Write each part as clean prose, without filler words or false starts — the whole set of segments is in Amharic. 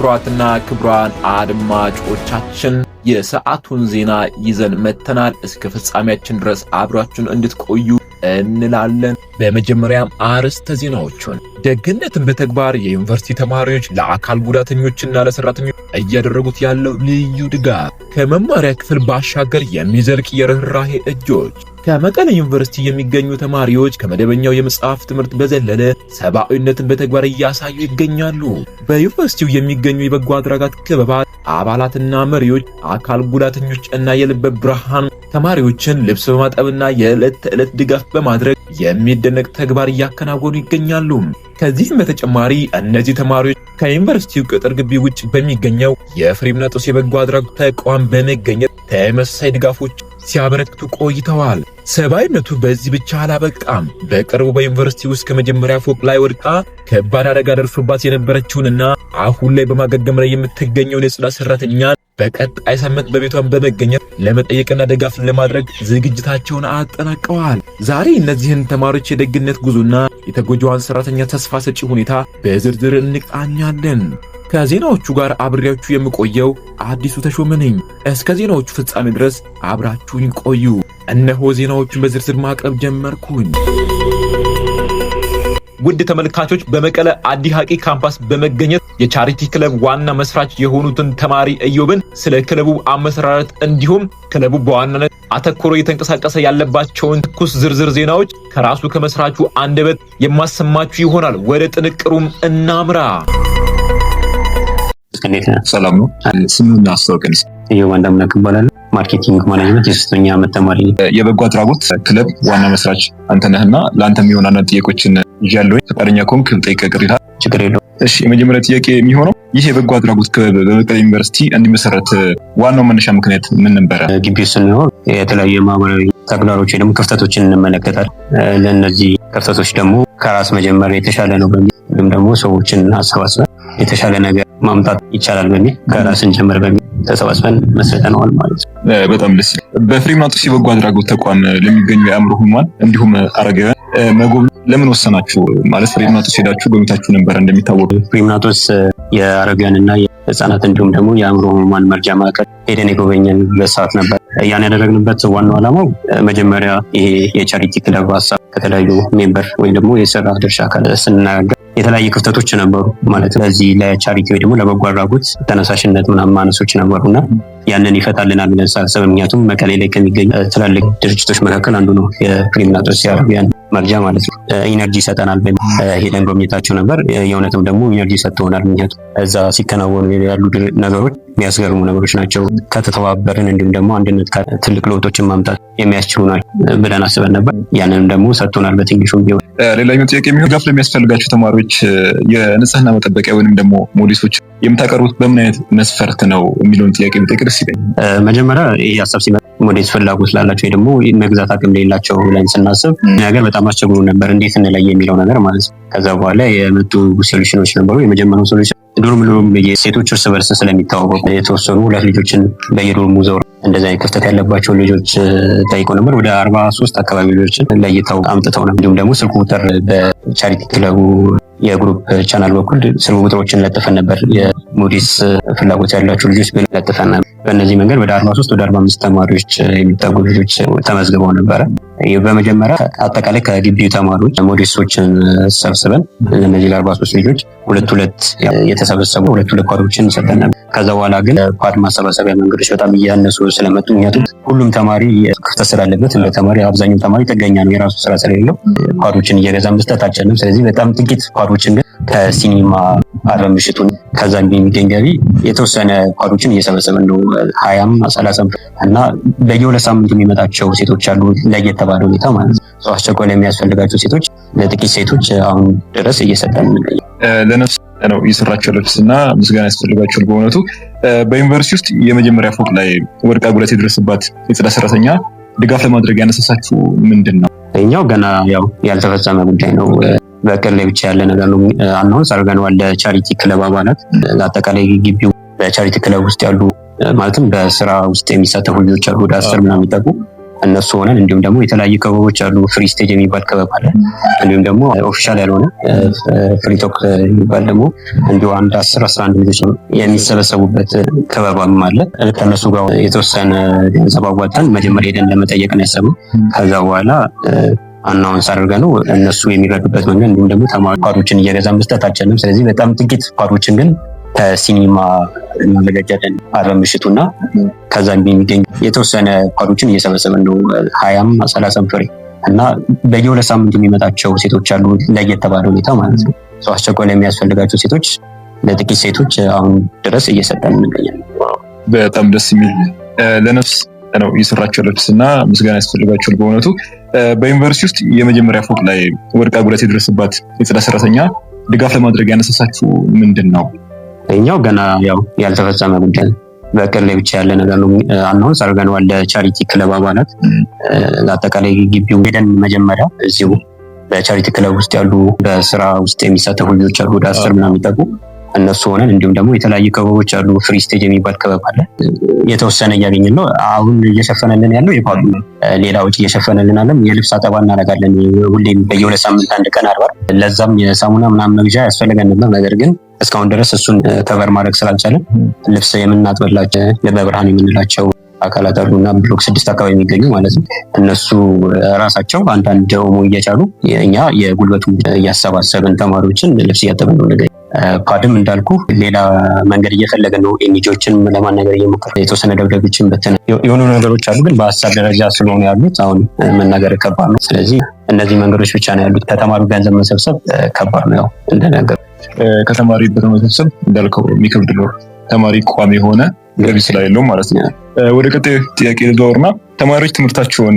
ክቡራትና ክቡራን አድማጮቻችን የሰዓቱን ዜና ይዘን መተናል። እስከ ፍጻሜያችን ድረስ አብራችሁን እንድትቆዩ እንላለን። በመጀመሪያም አርዕስተ ዜናዎቹን ደግነትን በተግባር የዩኒቨርሲቲ ተማሪዎች ለአካል ጉዳተኞችና ለሰራተኞች እያደረጉት ያለው ልዩ ድጋፍ፣ ከመማሪያ ክፍል ባሻገር የሚዘልቅ የርህራሄ እጆች። ከመቀሌ ዩኒቨርሲቲ የሚገኙ ተማሪዎች ከመደበኛው የመጽሐፍ ትምህርት በዘለለ ሰብአዊነትን በተግባር እያሳዩ ይገኛሉ። በዩኒቨርሲቲው የሚገኙ የበጎ አድራጎት ክበባት አባላትና መሪዎች አካል ጉዳተኞች እና የልበ ብርሃን ተማሪዎችን ልብስ በማጠብና የዕለት ተዕለት ድጋፍ በማድረግ የሚደነቅ ተግባር እያከናወኑ ይገኛሉ። ከዚህም በተጨማሪ እነዚህ ተማሪዎች ከዩኒቨርሲቲው ቅጥር ግቢ ውጭ በሚገኘው የፍሬምናጦስ የበጎ አድራጎት ተቋም በመገኘት ተመሳሳይ ድጋፎች ሲያበረክቱ ቆይተዋል። ሰብአዊነቱ በዚህ ብቻ አላበቃም። በቅርቡ በዩኒቨርሲቲ ውስጥ ከመጀመሪያ ፎቅ ላይ ወድቃ ከባድ አደጋ ደርሶባት የነበረችውንና አሁን ላይ በማገገም ላይ የምትገኘውን የጽዳት ሰራተኛን በቀጣይ ሳምንት በቤቷን በመገኘት ለመጠየቅና ድጋፍ ለማድረግ ዝግጅታቸውን አጠናቀዋል። ዛሬ እነዚህን ተማሪዎች የደግነት ጉዞና የተጎጂዋን ሰራተኛ ተስፋ ሰጪ ሁኔታ በዝርዝር እንቃኛለን። ከዜናዎቹ ጋር አብሬያችሁ የምቆየው አዲሱ ተሾመ ነኝ። እስከ ዜናዎቹ ፍጻሜ ድረስ አብራችሁኝ ቆዩ። እነሆ ዜናዎቹን በዝርዝር ማቅረብ ጀመርኩኝ። ውድ ተመልካቾች፣ በመቀለ አዲ ሐቂ ካምፓስ በመገኘት የቻሪቲ ክለብ ዋና መስራች የሆኑትን ተማሪ እዮብን ስለ ክለቡ አመሰራረት እንዲሁም ክለቡ በዋናነት አተኩሮ እየተንቀሳቀሰ ያለባቸውን ትኩስ ዝርዝር ዜናዎች ከራሱ ከመስራቹ አንደበት የማሰማችሁ ይሆናል። ወደ ጥንቅሩም እናምራ። እንዴት ነህ? ሰላም ነው። ስምህን አስተዋውቀን። እዮብ አንዳምነህ እባላለሁ። ማርኬቲንግ ማኔጅመንት የሶስተኛ ዓመት ተማሪ ነኝ። የበጎ አድራጎት ክለብ ዋና መስራች አንተ ነህና ለአንተ የሚሆን አንዳንድ ጥያቄዎችን ይዣለሁ። ፈቃደኛ ከሆንክ ልጠይቅህ ቅሬታ? ችግር የለውም። እሺ፣ የመጀመሪያ ጥያቄ የሚሆነው ይህ የበጎ አድራጎት ክለብ በመቀሌ ዩኒቨርሲቲ እንዲመሰረት ዋናው መነሻ ምክንያት ምን ነበረ? ግቢ ውስጥ ስንኖር የተለያዩ የማህበራዊ ተግዳሮቶች ደግሞ ክፍተቶችን እንመለከታለን። ለእነዚህ ክፍተቶች ደግሞ ከራስ መጀመር የተሻለ ነው በሚል ወይም ደግሞ ሰዎችን አሰባስበን የተሻለ ነገር ማምጣት ይቻላል በሚል ከራስን ጀምር በሚል ተሰባስበን መስርተነዋል ማለት ነው። በጣም ደስ ይላል። በፍሬምናጦስ የበጎ አድራጎት ተቋም ለሚገኙ የአእምሮ ህሙማን እንዲሁም አረጋውያን መጎብኘት ለምን ወሰናችሁ? ማለት ፍሬምናጦስ ሄዳችሁ ጎብኝታችሁ ነበር? እንደሚታወቁ ፍሬምናጦስ የአረጋውያንና የህፃናት እንዲሁም ደግሞ የአእምሮ ህሙማን መርጃ ማዕከል ሄደን የጎበኘንበት ሰዓት ነበር። ያን ያደረግንበት ዋናው ዓላማው መጀመሪያ ይሄ የቻሪቲ ክለብ ሀሳብ ከተለያዩ ሜምበር ወይም ደግሞ የስራ ድርሻ አካል ስናገር የተለያዩ ክፍተቶች ነበሩ ማለት ለዚህ ለቻሪቲ ወይ ደግሞ ለበጎ አድራጎት ተነሳሽነት ምናምን ማነሶች ነበሩና ያንን ይፈታልናል ብለን ሳስብ፣ ምክንያቱም መቀሌ ላይ ከሚገኙ ትላልቅ ድርጅቶች መካከል አንዱ ነው የፍሬምናጦስ የአረጋውያን መርጃ ማለት ነው። ኢነርጂ ይሰጠናል ሄደን ጎብኝታቸው ነበር። የእውነትም ደግሞ ኢነርጂ ሰጥተውናል። ምክንያቱም እዛ ሲከናወኑ ያሉ ነገሮች የሚያስገርሙ ነገሮች ናቸው። ከተተባበርን እንዲሁም ደግሞ አንድነት ትልቅ ለውጦችን ማምጣት የሚያስችሉ ናቸው ብለን አስበን ነበር። ያንንም ደግሞ ሰጥቶናል በትንሹም ቢሆን። ሌላኛው ጥያቄ የሚሆን ድጋፍ ለሚያስፈልጋቸው ተማሪዎች የንጽህና መጠበቂያ ወይንም ደግሞ ሞዴሶች የምታቀርቡት በምን አይነት መስፈርት ነው የሚለውን ጥያቄ ብጠይቅ ደስ ይለኛል። መጀመሪያ ይህ ሀሳብ ሲመጣ ሞዴስ ፍላጎት ላላቸው ወይ ደግሞ መግዛት አቅም ሌላቸው ብለን ስናስብ ነገር በጣም አስቸግሮ ነበር፣ እንዴት እንለይ የሚለው ነገር ማለት ነው። ከዛ በኋላ የመጡ ሶሉሽኖች ነበሩ። የመጀመሪያው ሶሉሽን ዶርም የሴቶች እርስ በርስ ስለሚታወቁ የተወሰኑ ሁለት ልጆችን በየዶርሙ ዘው እንደዚህ አይነት ክፍተት ያለባቸው ልጆች ጠይቀው ነበር። ወደ 43 አካባቢ ልጆችን ለይተው አምጥተው ነበር። እንዲሁም ደግሞ ስልክ ቁጥር በቻሪቲ ክለቡ የግሩፕ ቻናል በኩል ስልክ ቁጥሮችን ለጥፈን ነበር። የሞዴስ ፍላጎት ያላቸው ልጆች ለጥፈን ነበር። በእነዚህ መንገድ ወደ 43 ወደ 45 ተማሪዎች የሚጠጉ ልጆች ተመዝግበው ነበረ። በመጀመሪያ አጠቃላይ ከግቢው ተማሪዎች ሞዴሶችን ሰብስበን እነዚህ ለ43 ልጆች ሁለት የተሰበሰቡ ሁለት ኳዶችን ሰጠን ነበር። ከዛ በኋላ ግን ኳድ ማሰባሰቢያ መንገዶች በጣም እያነሱ ስለመጡ፣ ምክንያቱም ሁሉም ተማሪ ክፍተት ስላለበት እንደ ተማሪ አብዛኛው ተማሪ ጥገኛ ነው፣ የራሱ ስራ ስለሌለው ኳዶችን እየገዛ መስጠት አልቻለም። ስለዚህ በጣም ጥቂት ኳዶችን ግን ከሲኒማ አርብ ምሽቱን ከዛ የሚገኝ ገቢ የተወሰነ ኳዶችን እየሰበሰብን ነው 20 30 እና በየሁለት ሳምንቱ የሚመጣቸው ሴቶች አሉ ለየት ባለ ሁኔታ ማለት ነው። አስቸኳይ የሚያስፈልጋቸው ሴቶች ለጥቂት ሴቶች አሁን ድረስ እየሰጠን እንገኛለን። ለነፍስ ነው እየሰራቸው ልብስና ምስጋና ያስፈልጋቸዋል። በእውነቱ በዩኒቨርሲቲ ውስጥ የመጀመሪያ ፎቅ ላይ ወድቃ ጉዳት የደረሰባት የጽዳት ሰራተኛ ድጋፍ ለማድረግ ያነሳሳችሁ ምንድን ነው? እኛው ገና ያልተፈጸመ ጉዳይ ነው። በቅር ላይ ብቻ ያለ ነገር ነው። አሁን ሰርገነዋል ለቻሪቲ ክለብ አባላት ለአጠቃላይ ግቢው በቻሪቲ ክለብ ውስጥ ያሉ ማለትም በስራ ውስጥ የሚሳተፉ ልጆች አሉ ወደ 10 ምናምን የሚጠጉ እነሱ ሆነን እንዲሁም ደግሞ የተለያዩ ክበቦች አሉ። ፍሪ ስቴጅ የሚባል ክበብ አለ። እንዲሁም ደግሞ ኦፊሻል ያልሆነ ፍሪ ቶክ የሚባል ደግሞ እንዲሁ አንድ 10-11 ልጆች የሚሰበሰቡበት ክበብም አለ። ከእነሱ ጋር የተወሰነ ገንዘብ አዋጣን መጀመሪያ ሄደን ለመጠየቅ ነው ያሰብነው። ከዛ በኋላ አናውንስ አድርገን ነው እነሱ የሚረዱበት መንገድ እንዲሁም ደግሞ ተማሪ ፓዶችን እየገዛን መስጠት አልቻልንም። ስለዚህ በጣም ጥቂት ፓዶችን ግን ከሲኒማ እናዘጋጃለን አርብ ምሽቱና ከዛ የሚገኝ የተወሰነ ፓዶችን እየሰበሰብን ነው 20-30 ፍሬ እና በየሁለት ሳምንቱ የሚመጣቸው ሴቶች አሉ ለየት ባለ ሁኔታ ማለት ነው። አስቸኳይ ላይ የሚያስፈልጋቸው ሴቶች ለጥቂት ሴቶች አሁን ድረስ እየሰጠን እንገኛለን። በጣም ደስ የሚል ለነፍስ ነው እየሰራችሁ ያላችሁት እና ምስጋና ያስፈልጋችኋል በእውነቱ። በዩኒቨርሲቲ ውስጥ የመጀመሪያ ፎቅ ላይ ወድቃ ጉዳት የደረሰባት የጽዳት ሰራተኛ ድጋፍ ለማድረግ ያነሳሳችሁ ምንድን ነው? እኛው ገና ያው ያልተፈጸመ ጉዳይ በቅር ላይ ብቻ ያለ ነገር ነው። አናውንስ አድርገነዋል ለቻሪቲ ክለብ አባላት። ለአጠቃላይ ግቢው ሄደን መጀመሪያ እዚሁ በቻሪቲ ክለብ ውስጥ ያሉ በስራ ውስጥ የሚሳተፉ ልጆች አሉ ወደ 10 ምናምን የሚጠጉ እነሱ ሆነን እንዲሁም ደግሞ የተለያዩ ክበቦች አሉ። ፍሪ ስቴጅ የሚባል ክበብ አለ። የተወሰነ እያገኘን ነው። አሁን እየሸፈነልን ያለው የፓዱ ሌላ ወጪ እየሸፈነልን አለም። የልብስ አጠባ እናደርጋለን ሁሌም በየሁለት ሳምንት አንድ ቀን አርባ። ለዛም የሳሙና ምናምን መግዣ ያስፈልገን ነበር። ነገር ግን እስካሁን ድረስ እሱን ከቨር ማድረግ ስላልቻለን ልብስ የምናጥበላቸው ለበብርሃን የምንላቸው አካላት አሉና ብሎክ 6 አካባቢ የሚገኙ ማለት ነው። እነሱ ራሳቸው አንዳንድ ኦሞ እየቻሉ እኛ የጉልበቱን እያሰባሰብን ተማሪዎችን ልብስ እያጠብን ነው። ነገር ፓድም እንዳልኩ ሌላ መንገድ እየፈለገ ነው። ኤንጂኦችን ለማናገር እየሞከረ የተወሰነ ደብዳቤዎችን በተነ የሆኑ ነገሮች አሉ፣ ግን በሀሳብ ደረጃ ስለሆኑ ያሉት አሁን መናገር ከባድ ነው። ስለዚህ እነዚህ መንገዶች ብቻ ነው ያሉት። ከተማሪው ገንዘብ መሰብሰብ ከባድ ነው። ያው እንደነገር ከተማሪ በመሰብሰብ እንዳልከው የሚከብድ ነው። ተማሪ ቋሚ የሆነ ገቢ ስለሌለው ማለት ነው። ወደ ቀጣዩ ጥያቄ ልዘዋወርና ተማሪዎች ትምህርታቸውን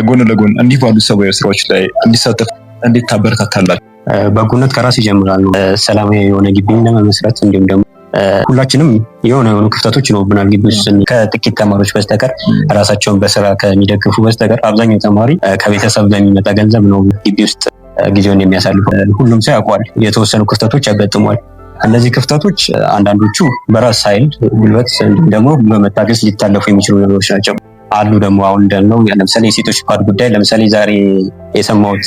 ጎን ለጎን እንዲህ ባሉ ሰብአዊ ስራዎች ላይ እንዲሳተፉ እንዴት ታበረታታላችሁ? በጎነት ከራስ ይጀምራል ነው። ሰላማዊ የሆነ ግቢን ለመመስረት እንዲሁም ደግሞ ሁላችንም የሆኑ ክፍተቶች ይኖርብናል ግቢ ውስጥ ከጥቂት ተማሪዎች በስተቀር ራሳቸውን በስራ ከሚደግፉ በስተቀር አብዛኛው ተማሪ ከቤተሰብ በሚመጣ ገንዘብ ነው ግቢ ውስጥ ጊዜውን የሚያሳልፈው። ሁሉም ሰው ያውቋል፣ የተወሰኑ ክፍተቶች ያጋጥሟል። እነዚህ ክፍተቶች አንዳንዶቹ በራስ ኃይል ጉልበት እንዲሁም ደግሞ በመታገስ ሊታለፉ የሚችሉ ነገሮች ናቸው። አሉ ደግሞ አሁን እንዳልነው ለምሳሌ የሴቶች ፓድ ጉዳይ ለምሳሌ ዛሬ የሰማሁት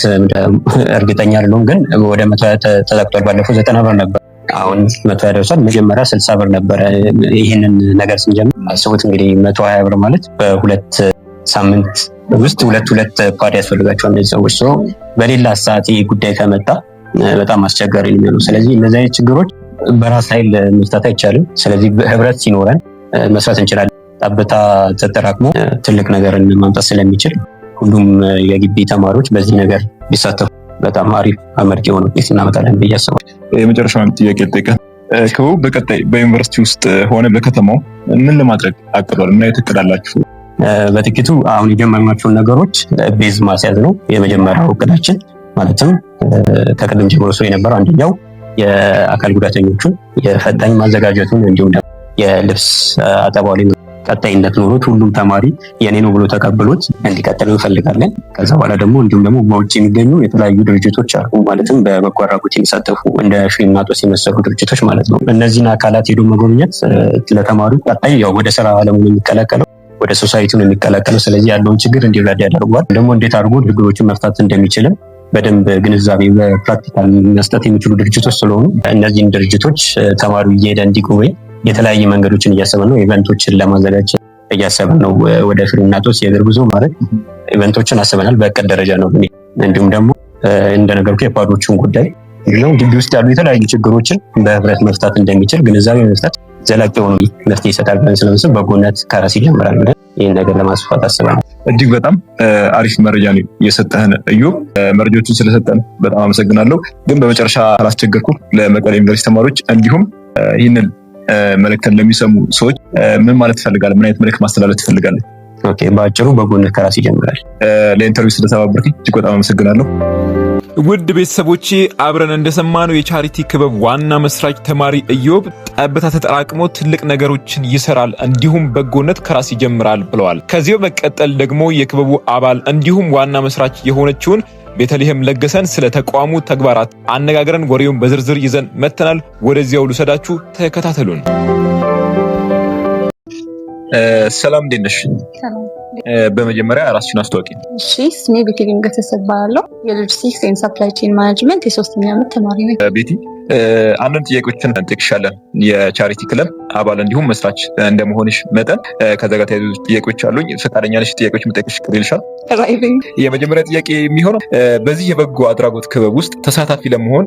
እርግጠኛ አይደለሁም፣ ግን ወደ 120 ተዘግቷል። ባለፈው 90 ብር ነበር፣ አሁን 120 ደርሷል። መጀመሪያ 60 ብር ነበረ። ይህንን ነገር ስንጀምር አስቡት እንግዲህ 120 ብር ማለት በሁለት ሳምንት ውስጥ ሁለት ፓድ ያስፈልጋቸዋል እነዚህ ሰዎች። በሌላ ሰዓት ይህ ጉዳይ ከመጣ በጣም አስቸጋሪ ነው የሚሆነው። ስለዚህ እነዚህ አይነት ችግሮች በራስ ኃይል መፍታት አይቻልም። ስለዚህ ህብረት ሲኖረን መስራት እንችላለን። ጠብታ ተጠራቅሞ ትልቅ ነገርን ማምጣት ስለሚችል ሁሉም የግቢ ተማሪዎች በዚህ ነገር ቢሳተፉ በጣም አሪፍ አመርቂ የሆነ ውጤት እናመጣለን ብዬ አስባለሁ። የመጨረሻውን ጥያቄ ልጠይቅህ። ክበቡ በቀጣይ በዩኒቨርሲቲ ውስጥ ሆነ በከተማው ምን ለማድረግ አቅዷል? ምን አይነት እቅድ አላችሁ? በጥቂቱ አሁን የጀመርናቸውን ነገሮች ቤዝ ማስያዝ ነው የመጀመሪያው እቅዳችን። ማለትም ከቅድም ጀምሮ ሰው የነበረው አንደኛው የአካል ጉዳተኞቹን የፈታኝ ማዘጋጀቱን እንዲሁም ደግሞ የልብስ አጠባው ላይ ቀጣይነት ኖሮት ሁሉም ተማሪ የኔ ነው ብሎ ተቀብሎት እንዲቀጥል እንፈልጋለን። ከዛ በኋላ ደግሞ እንዲሁም ደግሞ በውጭ የሚገኙ የተለያዩ ድርጅቶች አሉ። ማለትም በበጎ አድራጎት የሚሳተፉ እንደ ፊልምናጦስ የመሰሉ ድርጅቶች ማለት ነው። እነዚህን አካላት ሄዶ መጎብኘት ለተማሪው ቀጣይ ያው ወደ ስራ ዓለሙ የሚቀላቀለው ወደ ሶሳይቲውን የሚቀላቀለው። ስለዚህ ያለውን ችግር እንዲረዳ ያደርጓል። ደግሞ እንዴት አድርጎ ችግሮችን መፍታት እንደሚችልም በደንብ ግንዛቤ በፕራክቲካል መስጠት የሚችሉ ድርጅቶች ስለሆኑ እነዚህን ድርጅቶች ተማሪው እየሄደ እንዲጎበኝ የተለያየ መንገዶችን እያሰብን ነው። ኢቨንቶችን ለማዘጋጀት እያሰብን ነው። ወደ ፍሬምናጦስ የእግር ጉዞ ማለት ኢቨንቶችን አስበናል። በእቅድ ደረጃ ነው። እንዲሁም ደግሞ እንደነገርኩ የፓዶቹን ጉዳይ እንዲሁም ግቢ ውስጥ ያሉ የተለያዩ ችግሮችን በህብረት መፍታት እንደሚችል ግንዛቤ መፍታት ዘላቂ የሆኑ መፍትሄ ይሰጣል ብለን ስለምንስብ በጎነት ከራስ ይጀምራል ብለን ይህን ነገር ለማስፋት አስበናል። እጅግ በጣም አሪፍ መረጃ ነው የሰጠህን ኢዮብ። መረጃዎችን ስለሰጠን በጣም አመሰግናለሁ። ግን በመጨረሻ አላስቸገርኩ ለመቀሌ ዩኒቨርሲቲ ተማሪዎች እንዲሁም ይህንን መልእክትን ለሚሰሙ ሰዎች ምን ማለት ትፈልጋለህ? ምን አይነት መልእክት ማስተላለፍ ትፈልጋለህ? ኦኬ፣ በአጭሩ በጎነት ከራስ ይጀምራል። ለኢንተርቪው ስለተባበርከኝ እጅግ በጣም አመሰግናለሁ። ውድ ቤተሰቦቼ አብረን እንደሰማነው የቻሪቲ ክበብ ዋና መስራች ተማሪ ኢዮብ ጠብታ ተጠራቅሞ ትልቅ ነገሮችን ይሰራል፣ እንዲሁም በጎነት ከራስ ይጀምራል ብለዋል። ከዚህ በመቀጠል ደግሞ የክበቡ አባል እንዲሁም ዋና መስራች የሆነችውን ቤተልሔም ለገሰን ስለ ተቋሙ ተግባራት አነጋግረን ወሬውን በዝርዝር ይዘን መተናል። ወደዚያው ልሰዳችሁ፣ ተከታተሉን። ሰላም እንዴት ነሽ? በመጀመሪያ ራስሽን አስተዋውቂ። እሺ፣ ስሜ ቤቲ ገሰሰ እባላለሁ። የሎጂስቲክስ ኤንድ ሰፕላይ ቼን ማኔጅመንት የ3ኛ ዓመት ተማሪ ነኝ። ቤቲ አንዳንድ ጥያቄዎችን እንጠይቅሻለን። የቻሪቲ ክለብ አባል እንዲሁም መስራች እንደመሆንሽ መጠን ከዛ ጋር ተያይዞ ጥያቄዎች አሉኝ። ፈቃደኛ ነሽ ጥያቄዎች መጠየቅሽ ይልሻል? የመጀመሪያ ጥያቄ የሚሆነው በዚህ የበጎ አድራጎት ክበብ ውስጥ ተሳታፊ ለመሆን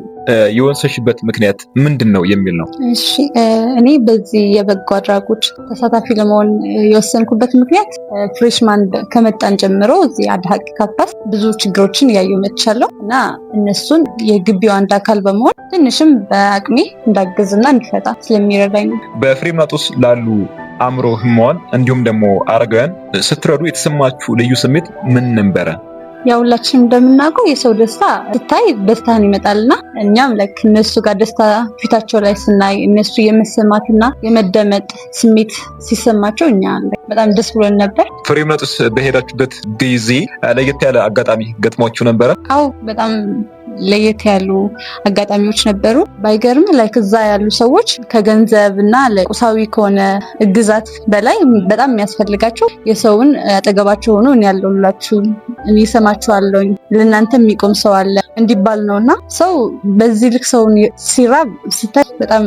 የወሰንሽበት ምክንያት ምንድን ነው የሚል ነው። እሺ፣ እኔ በዚህ የበጎ አድራጎት ተሳታፊ ለመሆን የወሰንኩበት ምክንያት ፍሬሽማን ከመጣን ጀምሮ እዚህ አድሃቂ ካምፓስ ብዙ ችግሮችን እያየሁ መጥቻለሁ እና እነሱን የግቢው አንድ አካል በመሆን ትንሽም በአቅሜ እንዳግዝና እንድፈታ ስለሚረዳኝ ነው። በፍሬምናጦስ ላሉ አእምሮ ህሙማን እንዲሁም ደግሞ አረጋውያን ስትረዱ የተሰማችሁ ልዩ ስሜት ምን ነበረ? ያው ሁላችንም እንደምናውቀው የሰው ደስታ ስታይ ደስታን ይመጣልና እኛም እነሱ ጋር ደስታ ፊታቸው ላይ ስናይ እነሱ የመሰማትና የመደመጥ ስሜት ሲሰማቸው እኛ በጣም ደስ ብሎን ነበር። ፍሬምናጦስ በሄዳችሁበት ጊዜ ለየት ያለ አጋጣሚ ገጥሟችሁ ነበረ? አዎ፣ በጣም ለየት ያሉ አጋጣሚዎች ነበሩ። ባይገርም እዛ ያሉ ሰዎች ከገንዘብና ለቁሳዊ ከሆነ እግዛት በላይ በጣም የሚያስፈልጋቸው የሰውን አጠገባቸው ሆኖ እኔ ያለሁላችሁ፣ እኔ እሰማችኋለሁ፣ ለእናንተ የሚቆም ሰው አለ እንዲባል ነውና ሰው በዚህ ልክ ሰውን ሲራብ ስታይ በጣም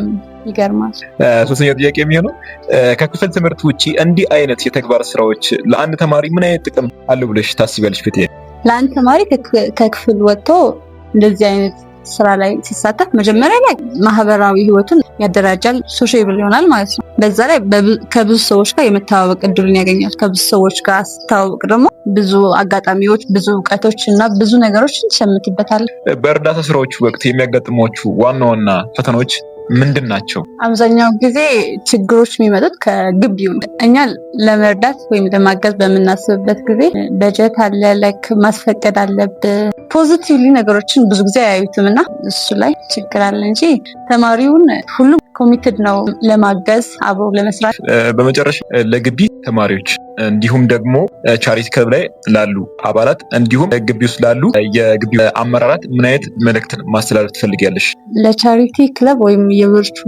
ይገርማል። ሶስተኛው ጥያቄ የሚሆነው ከክፍል ትምህርት ውጪ እንዲህ አይነት የተግባር ስራዎች ለአንድ ተማሪ ምን አይነት ጥቅም አለው ብለሽ ታስቢያለሽ? ፍቴ ለአንድ ተማሪ ከክፍል ወጥቶ እንደዚህ አይነት ስራ ላይ ሲሳተፍ መጀመሪያ ላይ ማህበራዊ ህይወቱን ያደራጃል፣ ሶሻብል ይሆናል ማለት ነው። በዛ ላይ ከብዙ ሰዎች ጋር የመተዋወቅ እድሉን ያገኛል። ከብዙ ሰዎች ጋር ሲተዋወቅ ደግሞ ብዙ አጋጣሚዎች፣ ብዙ እውቀቶች እና ብዙ ነገሮችን ይሸምትበታል። በእርዳታ ስራዎች ወቅት የሚያጋጥሟችሁ ዋና ዋና ፈተናዎች ምንድን ናቸው? አብዛኛው ጊዜ ችግሮች የሚመጡት ከግቢው እኛ ለመርዳት ወይም ለማገዝ በምናስብበት ጊዜ በጀት አለ፣ ማስፈቀድ አለብን። ፖዚቲቭሊ ነገሮችን ብዙ ጊዜ አያዩትም እና እሱ ላይ ችግር አለ እንጂ ተማሪውን ሁሉም ኮሚትድ ነው ለማገዝ አብሮ ለመስራት። በመጨረሻ ለግቢ ተማሪዎች እንዲሁም ደግሞ ቻሪቲ ክለብ ላይ ላሉ አባላት እንዲሁም ግቢ ውስጥ ላሉ የግቢ አመራራት ምን አይነት መልእክትን ማስተላለፍ ትፈልጊያለሽ? ለቻሪቲ ክለብ ወይም የብርቱ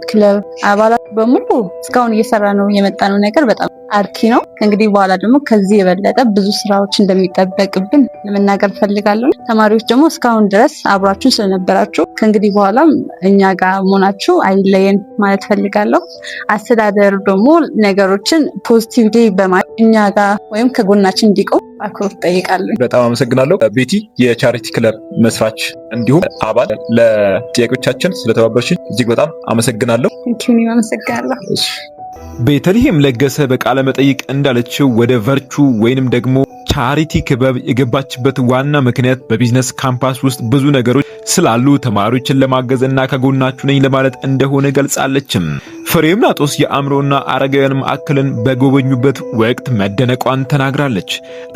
ክለብ አባላት በሙሉ እስካሁን እየሰራ ነው የመጣነው ነገር በጣም አርኪ ነው። ከእንግዲህ በኋላ ደግሞ ከዚህ የበለጠ ብዙ ስራዎች እንደሚጠበቅብን ለመናገር ፈልጋለሁ። ተማሪዎች ደግሞ እስካሁን ድረስ አብራችሁን ስለነበራችሁ ከእንግዲህ በኋላም እኛ ጋር መሆናችሁ አይለየን ማለት ፈልጋለሁ። አስተዳደሩ ደግሞ ነገሮችን ፖዚቲቭሊ በማየት እኛ ጋር ወይም ከጎናችን እንዲቆም አክብሮት ጠይቃለሁ። በጣም አመሰግናለሁ ቤቲ፣ የቻሪቲ ክለብ መስራች እንዲሁም አባል። ለጥያቄዎቻችን ስለተባበርሽን እጅግ በጣም አመሰግናለሁ። እኔም አመሰግናለሁ። ቤተልሔም ለገሰ በቃለ መጠይቅ እንዳለችው ወደ ቨርቹ ወይንም ደግሞ ቻሪቲ ክበብ የገባችበት ዋና ምክንያት በቢዝነስ ካምፓስ ውስጥ ብዙ ነገሮች ስላሉ ተማሪዎችን ለማገዝ እና ከጎናችሁ ነኝ ለማለት እንደሆነ ገልጻለችም። ፍሬምናጦስ የአእምሮና አረጋውያን ማዕከልን በጎበኙበት ወቅት መደነቋን ተናግራለች።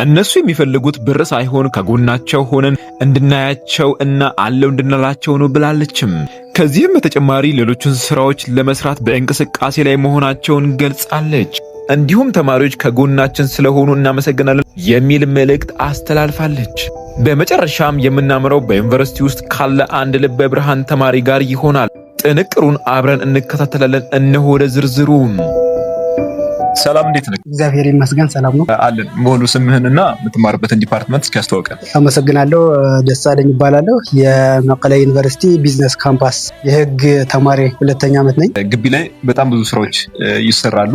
እነሱ የሚፈልጉት ብር ሳይሆን ከጎናቸው ሆነን እንድናያቸው እና አለው እንድንላቸው ነው ብላለችም። ከዚህም በተጨማሪ ሌሎችን ስራዎች ለመስራት በእንቅስቃሴ ላይ መሆናቸውን ገልጻለች። እንዲሁም ተማሪዎች ከጎናችን ስለሆኑ እናመሰግናለን የሚል መልእክት አስተላልፋለች። በመጨረሻም የምናምረው በዩኒቨርሲቲ ውስጥ ካለ አንድ ልበ ብርሃን ተማሪ ጋር ይሆናል። ጥንቅሩን አብረን እንከታተላለን። እነሆ ወደ ዝርዝሩ። ሰላም፣ እንዴት ነህ? እግዚአብሔር ይመስገን ሰላም ነው አለን። ሙሉ ስምህንና የምትማርበትን ዲፓርትመንት እስኪ ያስተዋውቀን። አመሰግናለሁ። ደሳለኝ እባላለሁ። የመቀሌ ዩኒቨርሲቲ ቢዝነስ ካምፓስ የህግ ተማሪ 2ኛ ዓመት ነኝ። ግቢ ላይ በጣም ብዙ ስራዎች ይሰራሉ።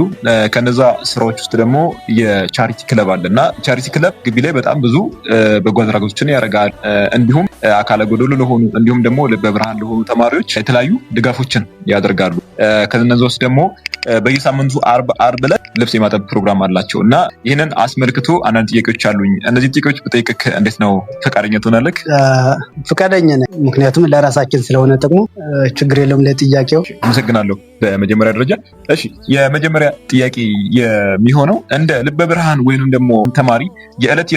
ከነዛ ስራዎች ውስጥ ደግሞ የቻሪቲ ክለብ አለ እና ቻሪቲ ክለብ ግቢ ላይ በጣም ብዙ በጎ አድራጎቶችን ያደርጋል። እንዲሁም አካለ ጎደሎ ለሆኑ እንዲሁም ደግሞ ልበ ብርሃን ለሆኑ ተማሪዎች የተለያዩ ድጋፎችን ያደርጋሉ። ከነዛ ውስጥ ደግሞ በየሳምንቱ አርብ ላይ ልብስ የማጠብ ፕሮግራም አላቸው እና ይህንን አስመልክቶ አንዳንድ ጥያቄዎች አሉኝ። እነዚህ ጥያቄዎች ብጠይቅህ እንዴት ነው? ፈቃደኛ ትሆናለህ? ፈቃደኛ ነኝ። ምክንያቱም ለራሳችን ስለሆነ ጥቅሙ ችግር የለውም ለጥያቄው። አመሰግናለሁ። በመጀመሪያ ደረጃ እሺ፣ የመጀመሪያ ጥያቄ የሚሆነው እንደ ልበ ብርሃን ወይንም ደግሞ ተማሪ የዕለት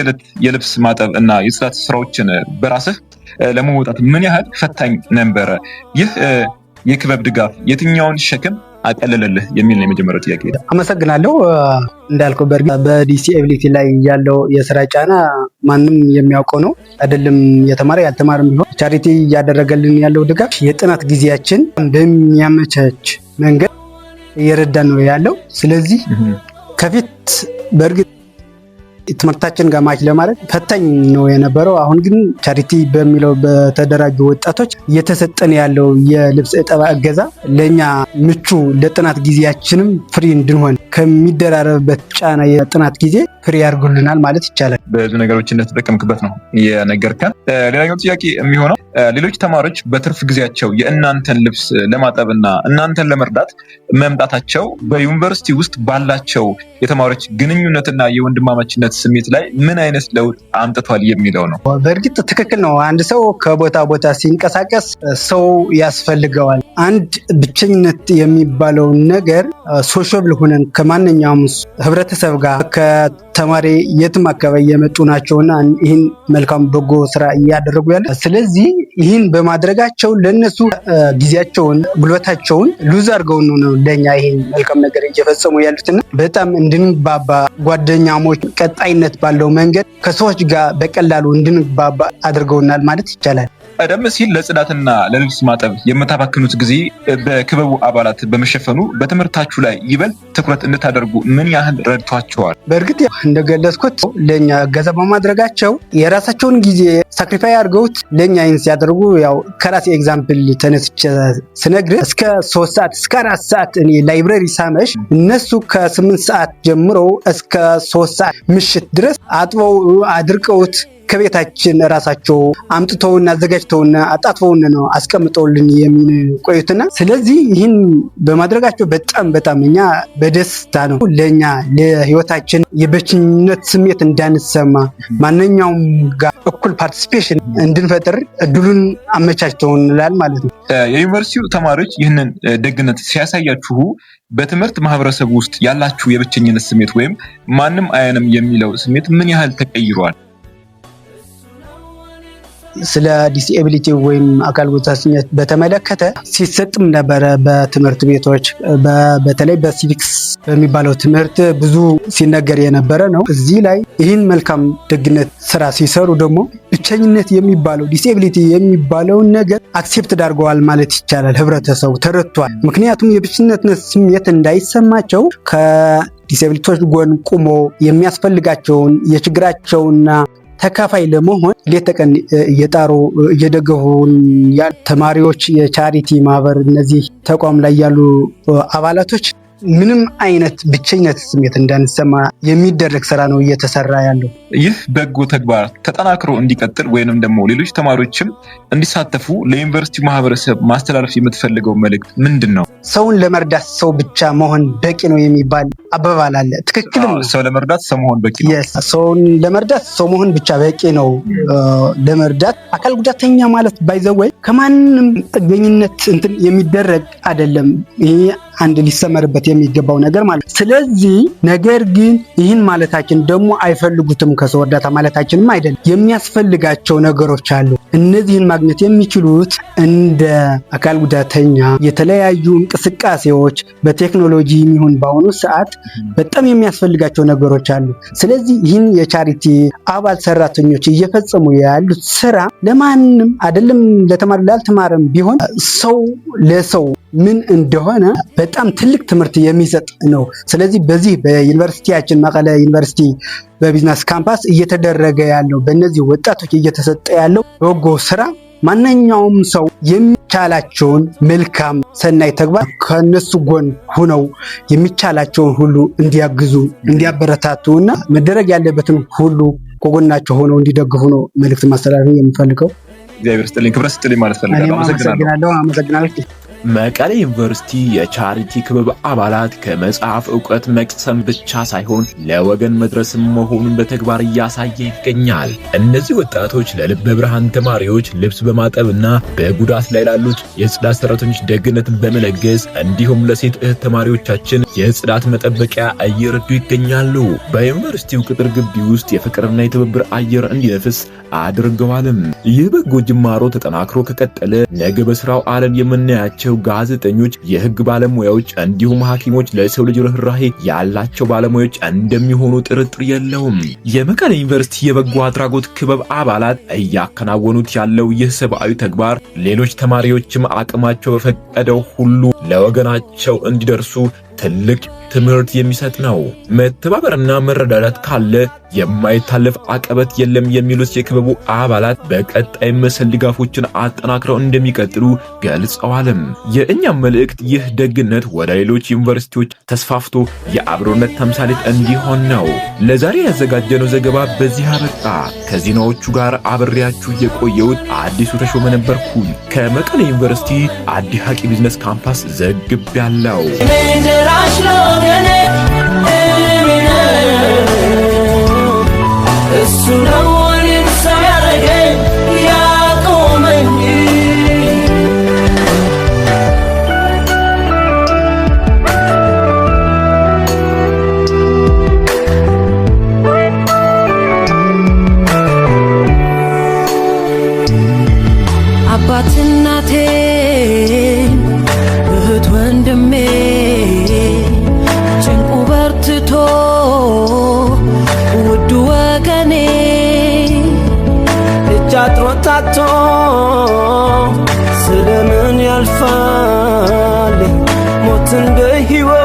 የልብስ ማጠብ እና የጽዳት ስራዎችን በራስህ ለመወጣት ምን ያህል ፈታኝ ነበረ? ይህ የክበብ ድጋፍ የትኛውን ሸክም አቀለለልህ የሚል ነው የመጀመሪያው ጥያቄ። አመሰግናለሁ። እንዳልከው በዲስኤቢሊቲ ላይ ያለው የስራ ጫና ማንም የሚያውቀው ነው አይደለም፣ የተማረ ያልተማረም ቢሆን ቻሪቲ እያደረገልን ያለው ድጋፍ የጥናት ጊዜያችን በሚያመቻች መንገድ እየረዳን ነው ያለው። ስለዚህ ከፊት በእርግጥ ትምህርታችን ጋር ማች ለማድረግ ፈታኝ ነው የነበረው። አሁን ግን ቻሪቲ በሚለው በተደራጁ ወጣቶች እየተሰጠን ያለው የልብስ እጠባ እገዛ ለእኛ ምቹ፣ ለጥናት ጊዜያችንም ፍሪ እንድንሆን ከሚደራረብበት ጫና የጥናት ጊዜ ፍሪ ያርጉልናል ማለት ይቻላል። ብዙ ነገሮች እንደተጠቀምክበት ነው የነገርከን። ሌላኛው ጥያቄ የሚሆነው ሌሎች ተማሪዎች በትርፍ ጊዜያቸው የእናንተን ልብስ ለማጠብና እናንተን ለመርዳት መምጣታቸው በዩኒቨርሲቲ ውስጥ ባላቸው የተማሪዎች ግንኙነትና የወንድማማችነት ስሜት ላይ ምን አይነት ለውጥ አምጥቷል የሚለው ነው። በእርግጥ ትክክል ነው። አንድ ሰው ከቦታ ቦታ ሲንቀሳቀስ ሰው ያስፈልገዋል። አንድ ብቸኝነት የሚባለው ነገር ሶሻብል ሆነን ከማንኛውም ህብረተሰብ ጋር ከተማሪ የትም አካባቢ የመጡ ናቸውና ይህን መልካም በጎ ስራ እያደረጉ ያለ። ስለዚህ ይህን በማድረጋቸው ለነሱ ጊዜያቸውን ጉልበታቸውን ሉዝ አድርገው ነው ለኛ ይሄን መልካም ነገር እየፈጸሙ ያሉትና በጣም እንድንባባ ጓደኛሞች ቀጣይነት ባለው መንገድ ከሰዎች ጋር በቀላሉ እንድንባባ አድርገውናል ማለት ይቻላል። ቀደም ሲል ለጽዳትና ለልብስ ማጠብ የምታባክኑት ጊዜ በክበቡ አባላት በመሸፈኑ በትምህርታችሁ ላይ ይበልጥ ትኩረት እንድታደርጉ ምን ያህል ረድቷቸዋል? በእርግጥ እንደገለጽኩት ለኛ እገዛ በማድረጋቸው የራሳቸውን ጊዜ ሳክሪፋይ አድርገውት ለኛ ይህን ሲያደርጉ ያው ከራሴ ኤግዛምፕል ተነስቼ ስነግር እስከ 3 ሰዓት እስከ 4 ሰዓት እኔ ላይብረሪ ሳመሽ እነሱ ከ8 ሰዓት ጀምሮ እስከ 3 ሰዓት ምሽት ድረስ አጥበው አድርቀውት ከቤታችን ራሳቸው አምጥተውና አዘጋጅተውና አጣጥፈውን ነው አስቀምጠውልን የሚቆዩትና ስለዚህ ይህን በማድረጋቸው በጣም እኛ በደስታ ነው ለኛ ለህይወታችን የብቸኝነት ስሜት እንዳንሰማ ማንኛውም ጋር እኩል ፓርቲሲፔሽን እንድንፈጥር እድሉን አመቻችተውናል ማለት ነው። የዩኒቨርሲቲው ተማሪዎች ይህንን ደግነት ሲያሳያችሁ በትምህርት ማህበረሰብ ውስጥ ያላችሁ የብቸኝነት ስሜት ወይም ማንም አያንም የሚለው ስሜት ምን ያህል ተቀይሯል? ስለ ዲስኤቢሊቲ ወይም አካል ጉዳተኝነት በተመለከተ ሲሰጥም ነበረ በትምህርት ቤቶች በተለይ በሲቪክስ በሚባለው ትምህርት ብዙ ሲነገር የነበረ ነው። እዚህ ላይ ይህን መልካም ደግነት ስራ ሲሰሩ ደግሞ ብቸኝነት የሚባለው ዲስኤቢሊቲ የሚባለውን ነገር አክሴፕት አድርገዋል ማለት ይቻላል። ህብረተሰቡ ተረድቷል። ምክንያቱም የብቸኝነት ስሜት እንዳይሰማቸው ከዲስኤቢሊቲዎች ጎን ቁሞ የሚያስፈልጋቸውን የችግራቸውና ተካፋይ ለመሆን ሌት ተቀን እየጣሩ እየደገፉን ያሉ ተማሪዎች፣ የቻሪቲ ማህበር፣ እነዚህ ተቋም ላይ ያሉ አባላቶች ምንም አይነት ብቸኝነት ስሜት እንዳንሰማ የሚደረግ ስራ ነው እየተሰራ ያለው። ይህ በጎ ተግባር ተጠናክሮ እንዲቀጥል ወይንም ደግሞ ሌሎች ተማሪዎችም እንዲሳተፉ ለዩኒቨርሲቲ ማህበረሰብ ማስተላለፍ የምትፈልገው መልእክት ምንድን ነው? ሰውን ለመርዳት ሰው ብቻ መሆን በቂ ነው የሚባል አባባል አለ። ትክክልም ነው። ሰው ለመርዳት ሰው መሆን በቂ ነው። ሰውን ለመርዳት ሰው መሆን ብቻ በቂ ነው። ለመርዳት አካል ጉዳተኛ ማለት ባይዘወይ ከማንም ጥገኝነት እንትን የሚደረግ አይደለም። ይሄ አንድ ሊሰመርበት የሚገባው ነገር ማለት። ስለዚህ ነገር ግን ይህን ማለታችን ደግሞ አይፈልጉትም ከሰው እርዳታ ማለታችንም አይደለም። የሚያስፈልጋቸው ነገሮች አሉ። እነዚህን ማግኘት የሚችሉት እንደ አካል ጉዳተኛ የተለያዩ እንቅስቃሴዎች በቴክኖሎጂ የሚሆን በአሁኑ ሰዓት በጣም የሚያስፈልጋቸው ነገሮች አሉ። ስለዚህ ይህን የቻሪቲ አባል ሰራተኞች እየፈጸሙ ያሉት ስራ ለማንም አይደለም፣ ለተማሪ ላልተማረም ቢሆን ሰው ለሰው ምን እንደሆነ በጣም ትልቅ ትምህርት የሚሰጥ ነው። ስለዚህ በዚህ በዩኒቨርሲቲያችን መቀለ ዩኒቨርሲቲ በቢዝነስ ካምፓስ እየተደረገ ያለው በእነዚህ ወጣቶች እየተሰጠ ያለው በጎ ስራ ማንኛውም ሰው የሚቻላቸውን መልካም ሰናይ ተግባር ከነሱ ጎን ሆነው የሚቻላቸውን ሁሉ እንዲያግዙ እንዲያበረታቱና መደረግ ያለበትን ሁሉ ከጎናቸው ሆነው እንዲደግፉ ነው መልእክት ማስተላለፍ የምፈልገው። እግዚአብሔር ይስጥልኝ፣ ክብረት ይስጥልኝ ማለት ፈልጋለሁ። አመሰግናለሁ። መቀሌ ዩኒቨርሲቲ የቻሪቲ ክበብ አባላት ከመጽሐፍ ዕውቀት መቅሰም ብቻ ሳይሆን ለወገን መድረስም መሆኑን በተግባር እያሳየ ይገኛል። እነዚህ ወጣቶች ለልበ ብርሃን ተማሪዎች ልብስ በማጠብና በጉዳት ላይ ላሉት የጽዳት ሰራተኞች ደግነትን በመለገስ እንዲሁም ለሴት እህት ተማሪዎቻችን የጽዳት መጠበቂያ እየረዱ ይገኛሉ። በዩኒቨርሲቲው ቅጥር ግቢ ውስጥ የፍቅርና የትብብር አየር እንዲነፍስ አድርገዋልም። ይህ በጎ ጅማሮ ተጠናክሮ ከቀጠለ ነገ በስራው ዓለም የምናያቸው ጋዜጠኞች፣ የህግ ባለሙያዎች እንዲሁም ሐኪሞች ለሰው ልጅ ርህራሄ ያላቸው ባለሙያዎች እንደሚሆኑ ጥርጥር የለውም። የመቀሌ ዩኒቨርሲቲ የበጎ አድራጎት ክበብ አባላት እያከናወኑት ያለው ይህ ሰብአዊ ተግባር ሌሎች ተማሪዎችም አቅማቸው በፈቀደው ሁሉ ለወገናቸው እንዲደርሱ ትልቅ ትምህርት የሚሰጥ ነው። መተባበርና መረዳዳት ካለ የማይታለፍ አቀበት የለም የሚሉት የክበቡ አባላት በቀጣይ መሰል ድጋፎችን አጠናክረው እንደሚቀጥሉ ገልጸዋልም። የእኛም መልእክት ይህ ደግነት ወደ ሌሎች ዩኒቨርሲቲዎች ተስፋፍቶ የአብሮነት ተምሳሌት እንዲሆን ነው። ለዛሬ ያዘጋጀነው ዘገባ በዚህ አበቃ። ከዜናዎቹ ጋር አብሬያችሁ የቆየሁት አዲሱ ተሾመ ነበርኩ። ከመቀሌ ዩኒቨርሲቲ አዲ ሐቂ ቢዝነስ ካምፓስ ዘግቤያለሁ። አባት እናቴ እህት ወንድሜ ጭንቁ በርትቶ ውድ ወገኔ እጅ አጥሮታቶ ስለምን ያልፋል ሞትን በሕይወት